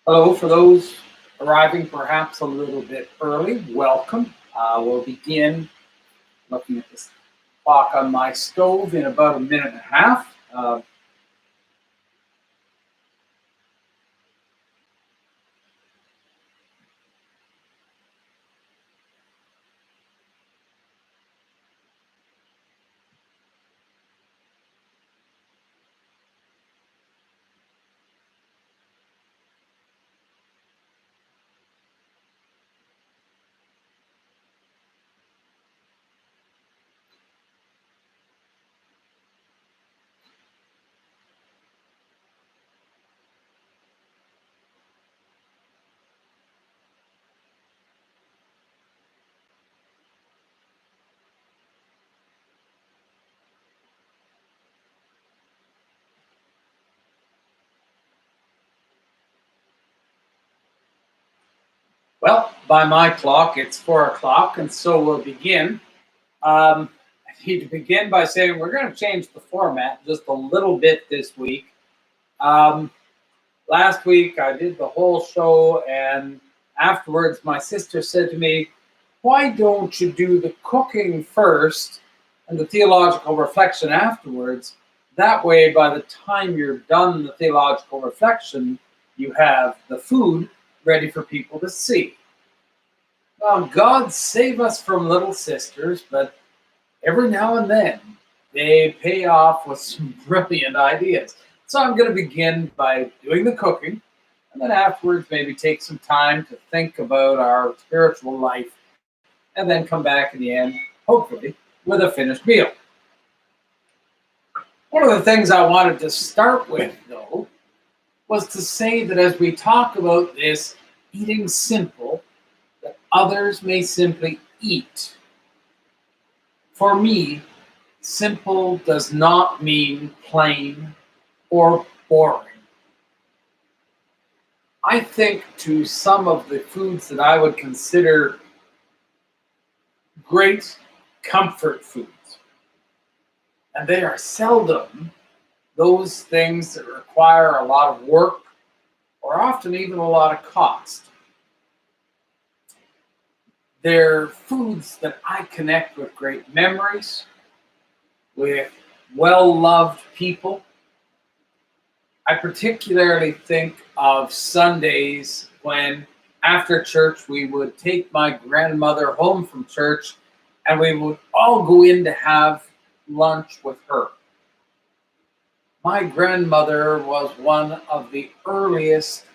Hello, for those arriving perhaps a little bit early, welcome. We'll begin looking at this clock on my stove in about a minute and a half. Well, by my clock, it's 4 o'clock, and so we'll begin. I need to begin by saying we're going to change the format just a little bit this week. Um, Last week, I did the whole show, and afterwards, my sister said to me, "Why don't you do the cooking first and the theological reflection afterwards? That way, by the time you're done the theological reflection, you have the food ready for people to see." Well, God save us from little sisters, but every now and then they pay off with some brilliant ideas. So I'm going to begin by doing the cooking, and then afterwards maybe take some time to think about our spiritual life, and then come back in the end, hopefully, with a finished meal. One of the things I wanted to start with, though, was to say that as we talk about this eating simple, that others may simply eat. For me, simple does not mean plain or boring. I think to some of the foods that I would consider great comfort foods, and they are seldom those things that require a lot of work or often even a lot of cost. They're foods that I connect with great memories, with well-loved people. I particularly think of Sundays when after church we would take my grandmother home from church and we would all go in to have lunch with her. My grandmother was one of the earliest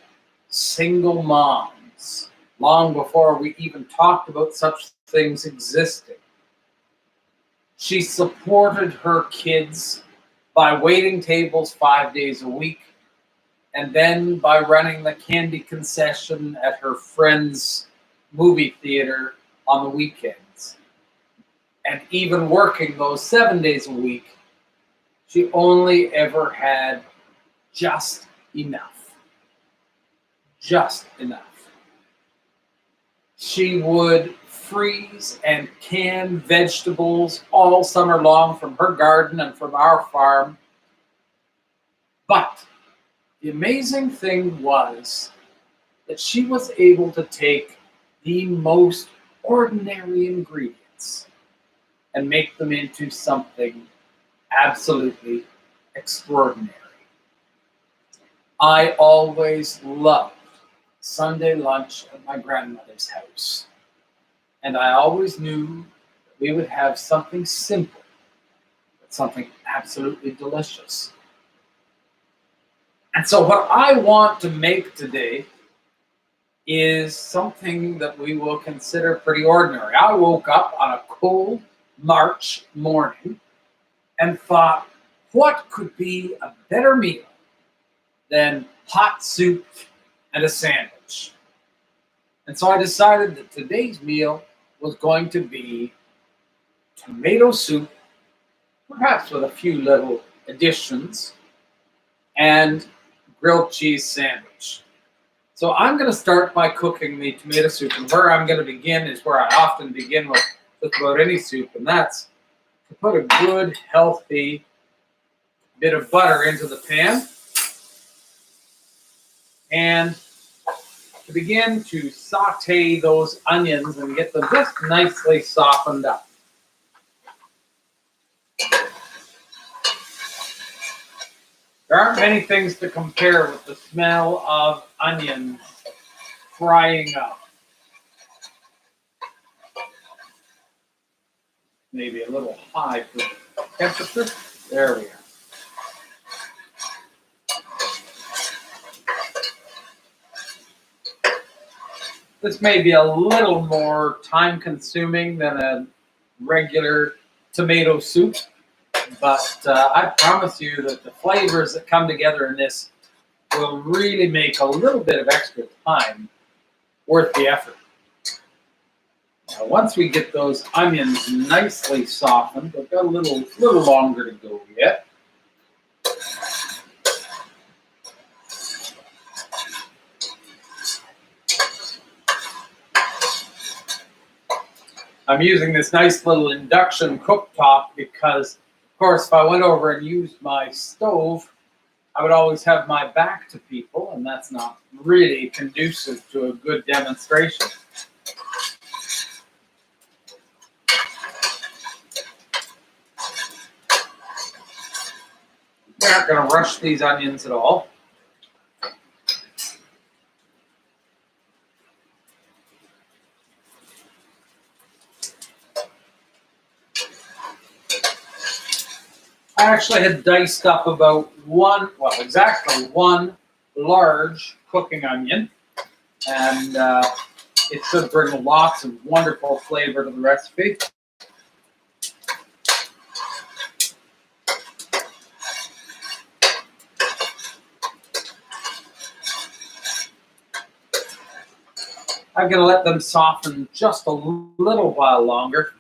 single moms, long before we even talked about such things existing. She supported her kids by waiting tables 5 days a week, and then by running the candy concession at her friend's movie theater on the weekends. And even working those 7 days a week, she only ever had just enough. Just enough. She would freeze and can vegetables all summer long from her garden and from our farm. But the amazing thing was that she was able to take the most ordinary ingredients and make them into something absolutely extraordinary. I always loved Sunday lunch at my grandmother's house. And I always knew that we would have something simple, but something absolutely delicious. And so what I want to make today is something that we will consider pretty ordinary. I woke up on a cold March morning and thought, what could be a better meal than hot soup and a sandwich? And so I decided that today's meal was going to be tomato soup, perhaps with a few little additions, and grilled cheese sandwich. So I'm going to start by cooking the tomato soup, and where I'm going to begin is where I often begin with just about any soup, and that's to put a good, healthy bit of butter into the pan and to begin to saute those onions and get them just nicely softened up. There aren't many things to compare with the smell of onions frying up. Maybe a little high for temperature. There we are. This may be a little more time consuming than a regular tomato soup, but I promise you that the flavors that come together in this will really make a little bit of extra time worth the effort. Now, once we get those onions nicely softened, they've got a little longer to go yet. I'm using this nice little induction cooktop because, of course, if I went over and used my stove, I would always have my back to people, and that's not really conducive to a good demonstration. We're not going to rush these onions at all. I actually had diced up about exactly one large cooking onion, and it should bring lots of wonderful flavor to the recipe. I'm going to let them soften just a little while longer.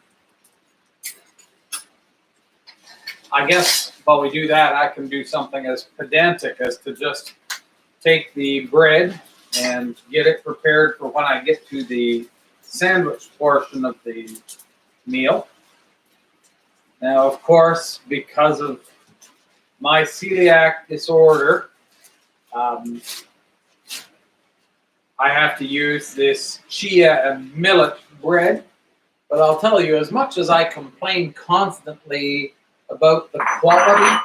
I guess while we do that, I can do something as pedantic as to just take the bread and get it prepared for when I get to the sandwich portion of the meal. Now, of course, because of my celiac disorder, I have to use this chia and millet bread. But I'll tell you, as much as I complain constantly about the quality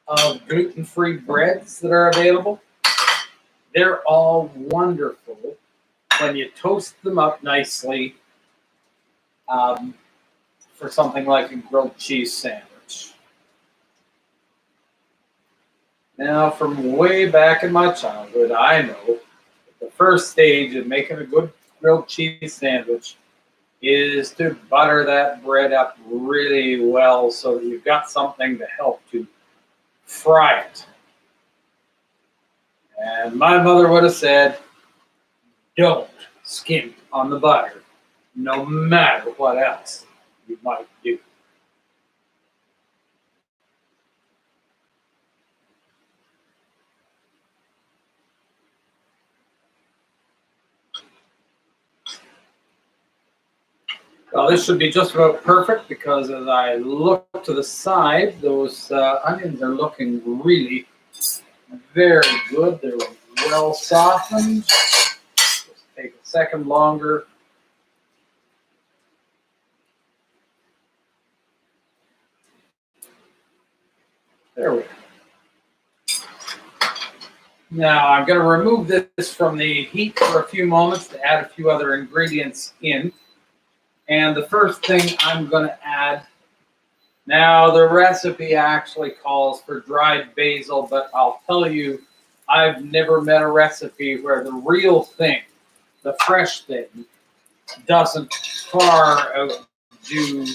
of gluten-free breads that are available, they're all wonderful when you toast them up nicely for something like a grilled cheese sandwich. Now, from way back in my childhood, I know that the first stage of making a good grilled cheese sandwich is to butter that bread up really well so that you've got something to help to fry it. And my mother would have said, don't skimp on the butter, no matter what else you might do. Well, this should be just about perfect because as I look to the side, those onions are looking really very good. They're well softened. Just take a second longer. There we go. Now I'm going to remove this from the heat for a few moments to add a few other ingredients in. And the first thing I'm going to add, now the recipe actually calls for dried basil, but I'll tell you, I've never met a recipe where the real thing, the fresh thing, doesn't far outdo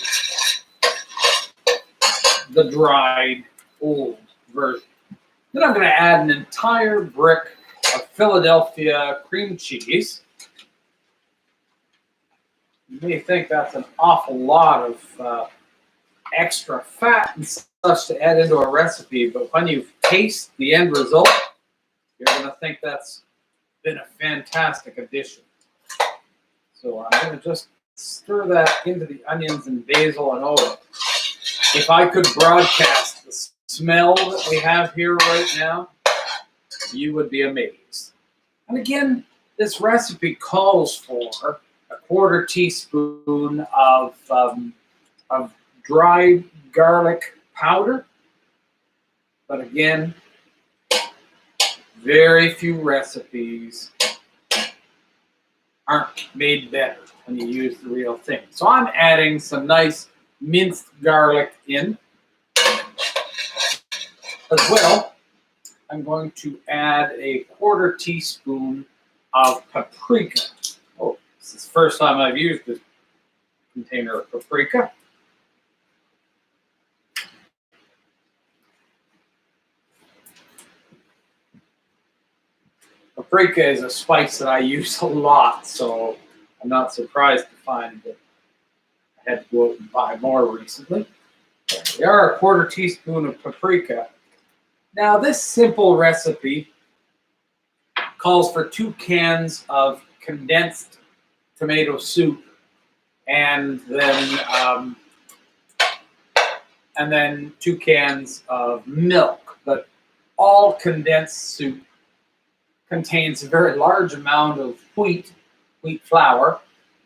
the dried old version. Then I'm going to add an entire brick of Philadelphia cream cheese. You may think that's an awful lot of extra fat and such to add into a recipe, but when you taste the end result, you're going to think that's been a fantastic addition. So I'm going to just stir that into the onions and basil and olive. If I could broadcast the smell that we have here right now, you would be amazed. And again, This recipe calls for a quarter teaspoon of dried garlic powder, but again, very few recipes aren't made better when you use the real thing. So I'm adding some nice minced garlic in. As well, I'm going to add a quarter teaspoon of paprika. Oh, this is the first time I've used this container of paprika. Paprika is a spice that I use a lot, so I'm not surprised to find that I had to go out and buy more recently. There are a quarter teaspoon of paprika. Now, this simple recipe calls for 2 cans of condensed tomato soup and then 2 cans of milk. But all condensed soup contains a very large amount of wheat flour,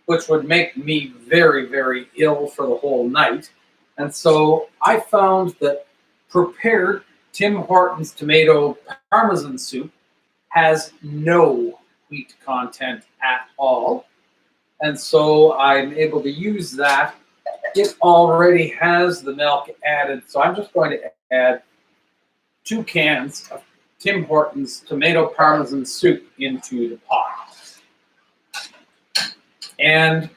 which would make me very, very ill for the whole night. And so I found that prepared Tim Hortons tomato parmesan soup has no wheat content at all. And so I'm able to use that. It already has the milk added, so I'm just going to add 2 cans of Tim Hortons tomato parmesan soup into the pot. And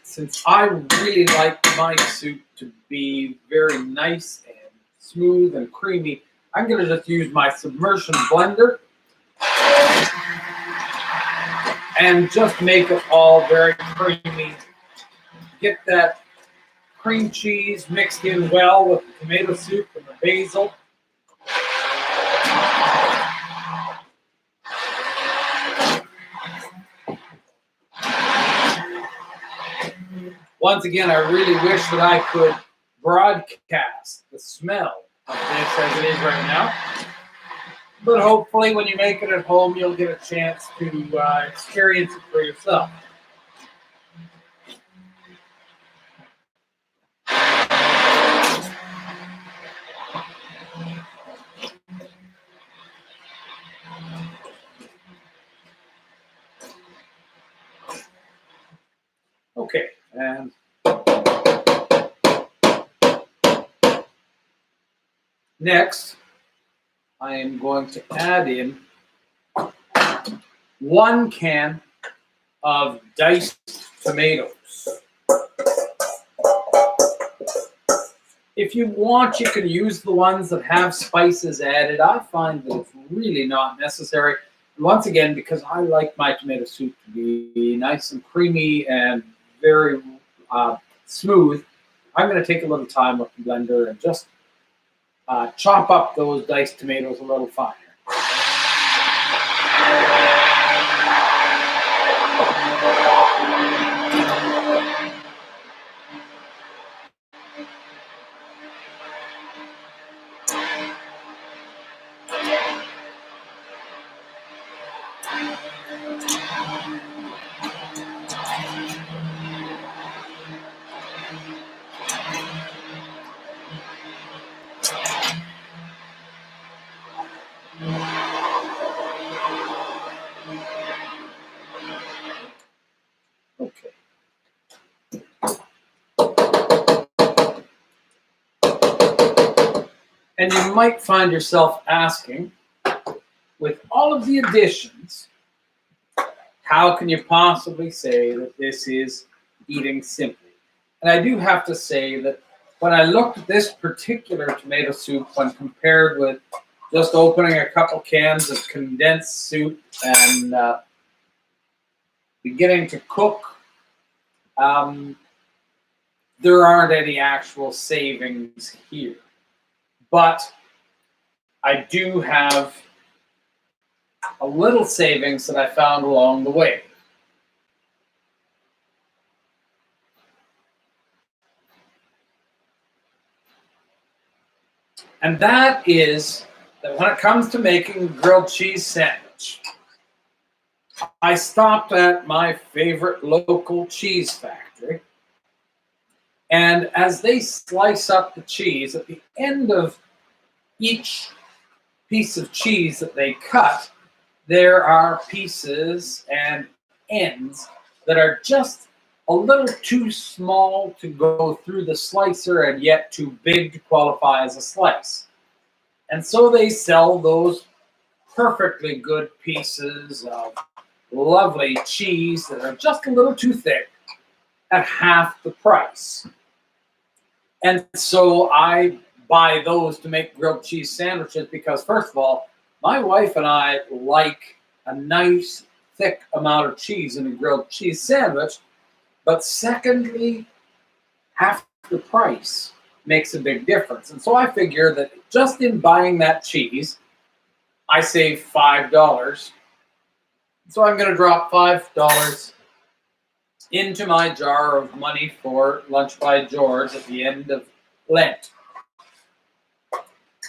since I really like my soup to be very nice and smooth and creamy, I'm going to just use my submersion blender and just make it all very creamy. Get that cream cheese mixed in well with the tomato soup and the basil. Once again, I really wish that I could broadcast the smell of this as it is right now. But hopefully when you make it at home, you'll get a chance to experience it for yourself. Okay, and next, I am going to add in 1 can of diced tomatoes. If you want, you can use the ones that have spices added. I find that it's really not necessary. And once again, because I like my tomato soup to be nice and creamy and very smooth, I'm going to take a little time with the blender and just chop up those diced tomatoes a little finer. Okay. And you might find yourself asking, with all of the additions, how can you possibly say that this is eating simply? And I do have to say that when I looked at this particular tomato soup, when compared with just opening a couple cans of condensed soup and beginning to cook, there aren't any actual savings here. But I do have a little savings that I found along the way. And that is that when it comes to making a grilled cheese sandwich, I stopped at my favorite local cheese factory, and as they slice up the cheese, at the end of each piece of cheese that they cut, there are pieces and ends that are just a little too small to go through the slicer and yet too big to qualify as a slice. And so they sell those perfectly good pieces of lovely cheese that are just a little too thick at half the price. And so I buy those to make grilled cheese sandwiches because, first of all, my wife and I like a nice thick amount of cheese in a grilled cheese sandwich. But secondly, half the price makes a big difference. And so I figure that just in buying that cheese, I save $5. So I'm going to drop $5 into my jar of money for Lunch by George at the end of Lent.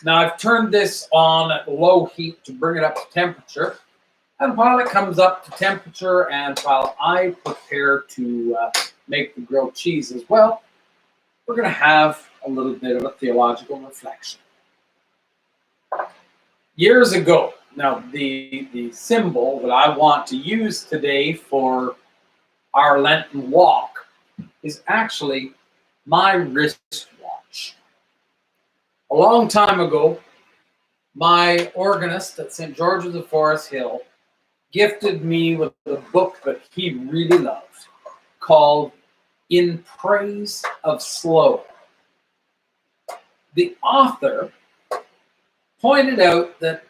Now I've turned this on at low heat to bring it up to temperature. And while it comes up to temperature and while I prepare to make the grilled cheese as well, we're going to have a little bit of a theological reflection. Years ago, now the symbol that I want to use today for our Lenten walk is actually my wristwatch. A long time ago, my organist at St. George's of Forest Hill gifted me with a book that he really loved called In Praise of Slow. The author pointed out that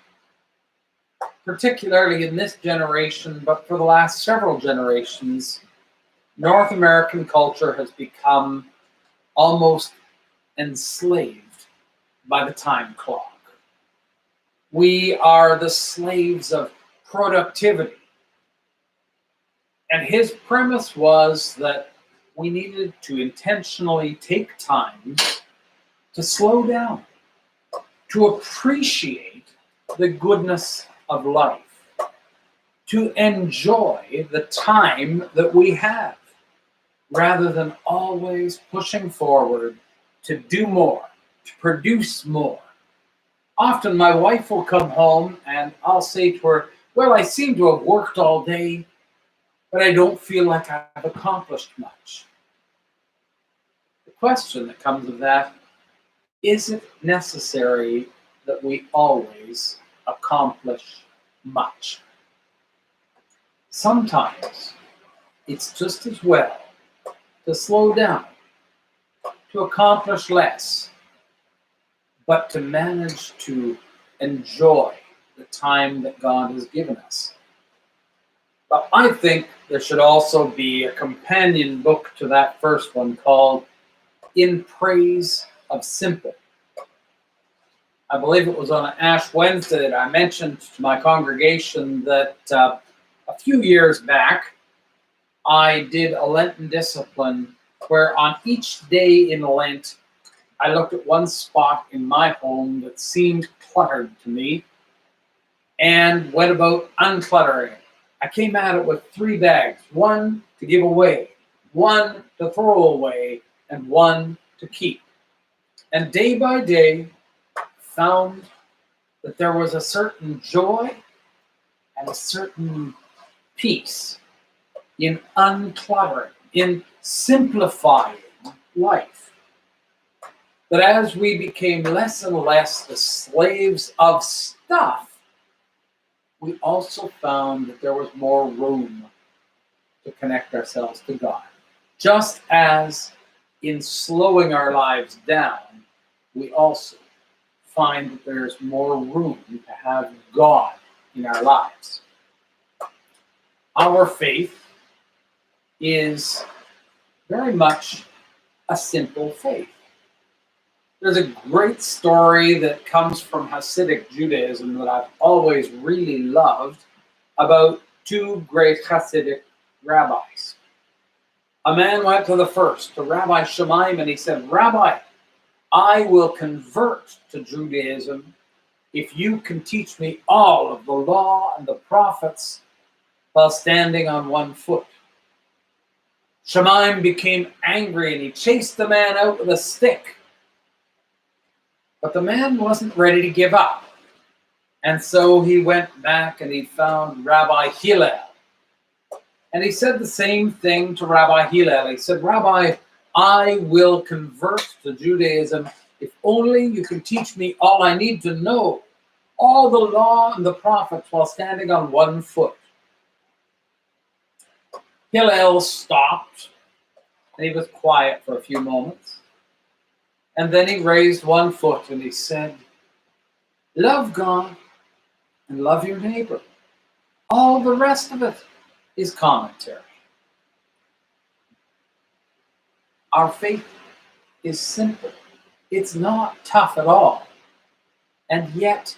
particularly in this generation, but for the last several generations, North American culture has become almost enslaved by the time clock. We are the slaves of productivity. And his premise was that we needed to intentionally take time to slow down, to appreciate the goodness of life, to enjoy the time that we have, rather than always pushing forward to do more, to produce more. Often my wife will come home and I'll say to her, well, I seem to have worked all day, but I don't feel like I've accomplished much. The question that comes of that, is it necessary that we always accomplish much? Sometimes it's just as well to slow down, to accomplish less, but to manage to enjoy the time that God has given us. But I think there should also be a companion book to that first one called In Praise of Simple. I believe it was on Ash Wednesday that I mentioned to my congregation that a few years back, I did a Lenten discipline where on each day in Lent, I looked at one spot in my home that seemed cluttered to me and went about uncluttering it. I came at it with 3 bags, one to give away, one to throw away, and one to keep. And day by day, found that there was a certain joy and a certain peace in uncluttering, in simplifying life. That as we became less and less the slaves of stuff, we also found that there was more room to connect ourselves to God. Just as in slowing our lives down, we also find that there's more room to have God in our lives. Our faith is very much a simple faith. There's a great story that comes from Hasidic Judaism that I've always really loved about 2 great Hasidic rabbis. A man went to the first, to Rabbi Shemaim, and he said, Rabbi, I will convert to Judaism if you can teach me all of the law and the prophets while standing on one foot. Shemaim became angry and he chased the man out with a stick. But the man wasn't ready to give up. And so he went back and he found Rabbi Hillel. And he said the same thing to Rabbi Hillel. He said, Rabbi, I will convert to Judaism if only you can teach me all I need to know, all the law and the prophets while standing on one foot. Hillel stopped and he was quiet for a few moments. And then he raised one foot and he said, love God and love your neighbor. All the rest of it is commentary. Our faith is simple. It's not tough at all. And yet,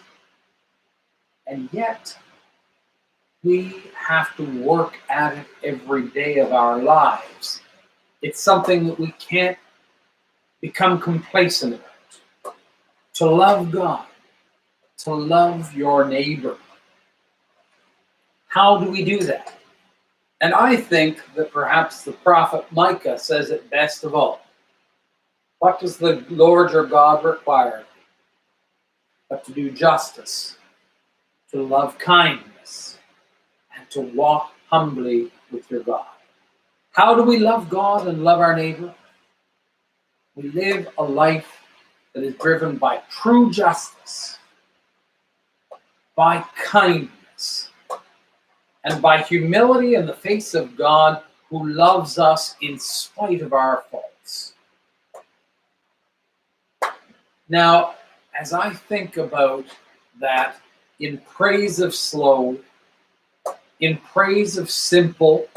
we have to work at it every day of our lives. It's something that we can't become complacent about. To love God, to love your neighbor. How do we do that? And I think that perhaps the prophet Micah says it best of all. What does the Lord your God require? But to do justice, to love kindness, and to walk humbly with your God. How do we love God and love our neighbor? We live a life that is driven by true justice, by kindness, and by humility in the face of God who loves us in spite of our faults. Now, as I think about that in praise of slow, in praise of simple,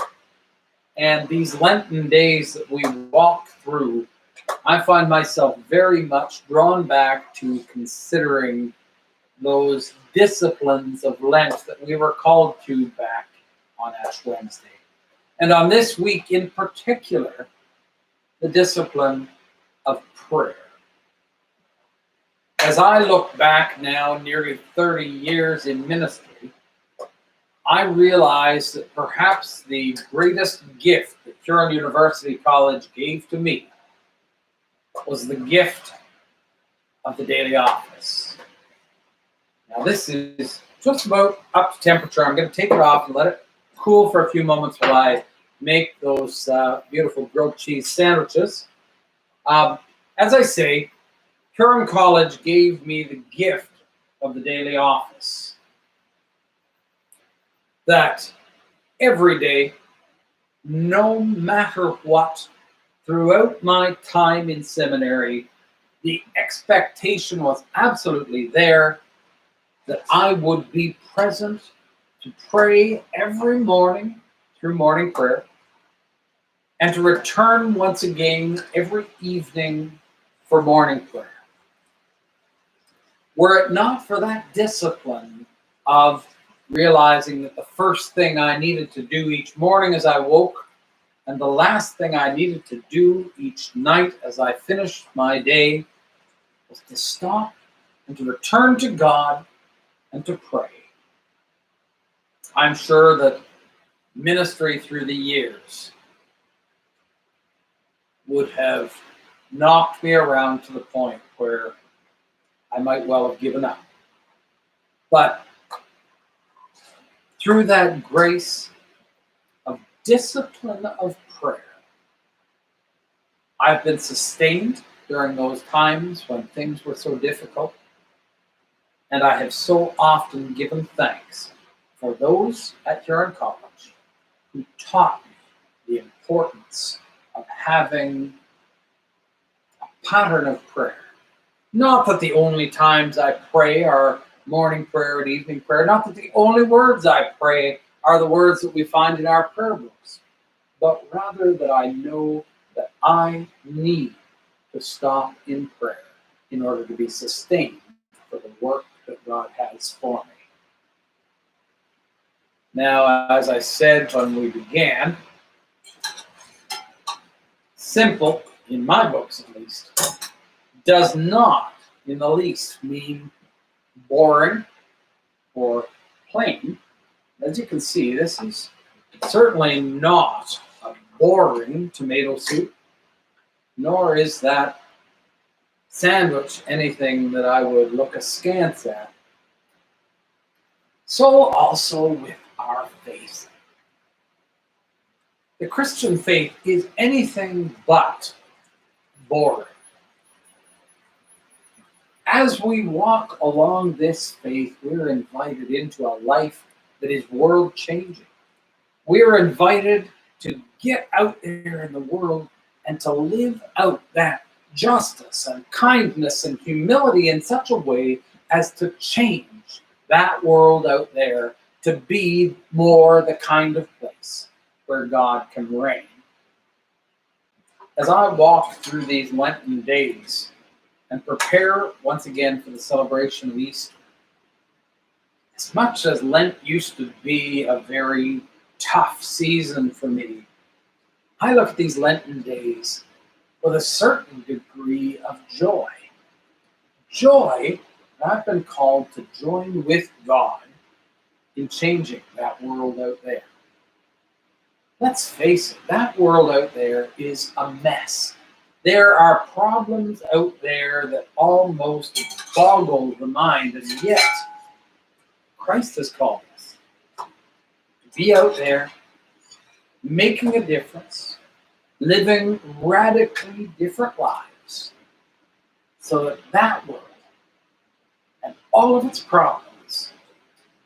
and these Lenten days that we walk through, I find myself very much drawn back to considering those disciplines of Lent that we were called to back on Ash Wednesday. And on this week in particular, the discipline of prayer. As I look back now, nearly 30 years in ministry, I realize that perhaps the greatest gift that Huron University College gave to me was the gift of the daily office. Now this is just about up to temperature. I'm going to take it off and let it cool for a few moments while I make those beautiful grilled cheese sandwiches. As I say, Huron College gave me the gift of the daily office. That every day, no matter what, throughout my time in seminary, the expectation was absolutely there that I would be present to pray every morning through morning prayer and to return once again every evening for morning prayer. Were it not for that discipline of realizing that the first thing I needed to do each morning as I woke and the last thing I needed to do each night as I finished my day was to stop and to return to God and to pray. I'm sure that ministry through the years would have knocked me around to the point where I might well have given up. But through that grace of discipline of prayer, I've been sustained during those times when things were so difficult. And I have so often given thanks for those at Huron College who taught me the importance of having a pattern of prayer. Not that the only times I pray are morning prayer and evening prayer. Not that the only words I pray are the words that we find in our prayer books. But rather that I know that I need to stop in prayer in order to be sustained for the work that God has for me. Now, as I said when we began, simple, in my books at least, does not in the least mean boring or plain. As you can see, this is certainly not a boring tomato soup, nor is that sandwich anything that I would look askance at. So also with our faith. The Christian faith is anything but boring. As we walk along this faith, we're invited into a life that is world-changing. We're invited to get out there in the world and to live out that justice and kindness and humility in such a way as to change that world out there to be more the kind of place where God can reign. As I walk through these Lenten days and prepare once again for the celebration of Easter, as much as Lent used to be a very tough season for me, I look at these Lenten days with a certain degree of joy. Joy that I've been called to join with God in changing that world out there. Let's face it, that world out there is a mess. There are problems out there that almost boggle the mind, and yet Christ has called us to be out there, making a difference, living radically different lives, so that that world and all of its problems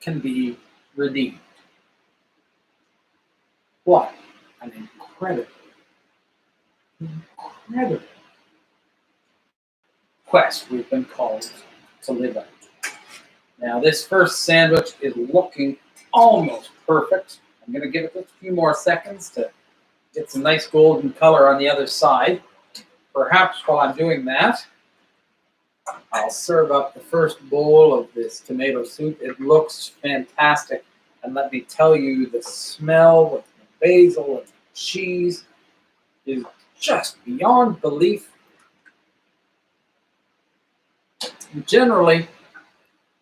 can be redeemed. What an incredible quest we've been called to live out. Now, this first sandwich is looking almost perfect. I'm going to give it a few more seconds to get some nice golden color on the other side. Perhaps while I'm doing that, I'll serve up the first bowl of this tomato soup. It looks fantastic. And let me tell you, the smell with the basil and the cheese is just beyond belief. Generally,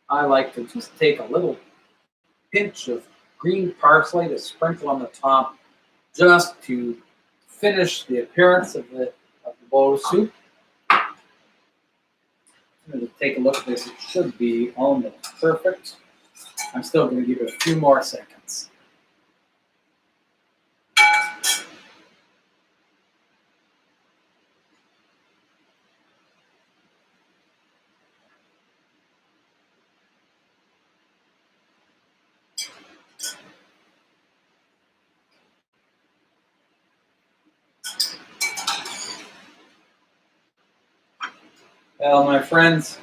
I like to just take a little pinch of green parsley to sprinkle on the top, just to finish the appearance of the bowl of soup. I'm going to take a look at this. It should be almost perfect. I'm still going to give it a few more seconds. Well, my friends,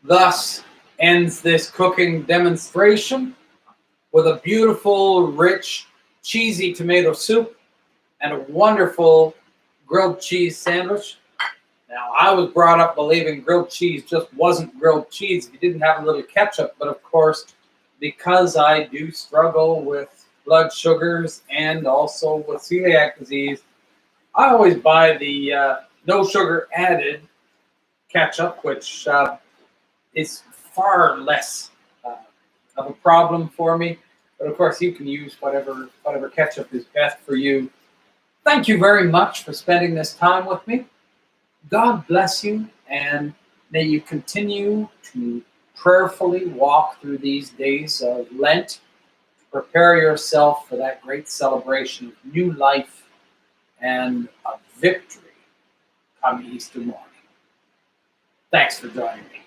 thus ends this cooking demonstration with a beautiful, rich, cheesy tomato soup and a wonderful grilled cheese sandwich. Now, I was brought up believing grilled cheese just wasn't grilled cheese if you didn't have a little ketchup. But of course, because I do struggle with blood sugars and also with celiac disease, I always buy the no sugar added ketchup, which is far less of a problem for me. But of course, you can use whatever ketchup is best for you. Thank you very much for spending this time with me. God bless you, and may you continue to prayerfully walk through these days of Lent. Prepare yourself for that great celebration of new life and of victory come Easter morning. Thanks for joining me.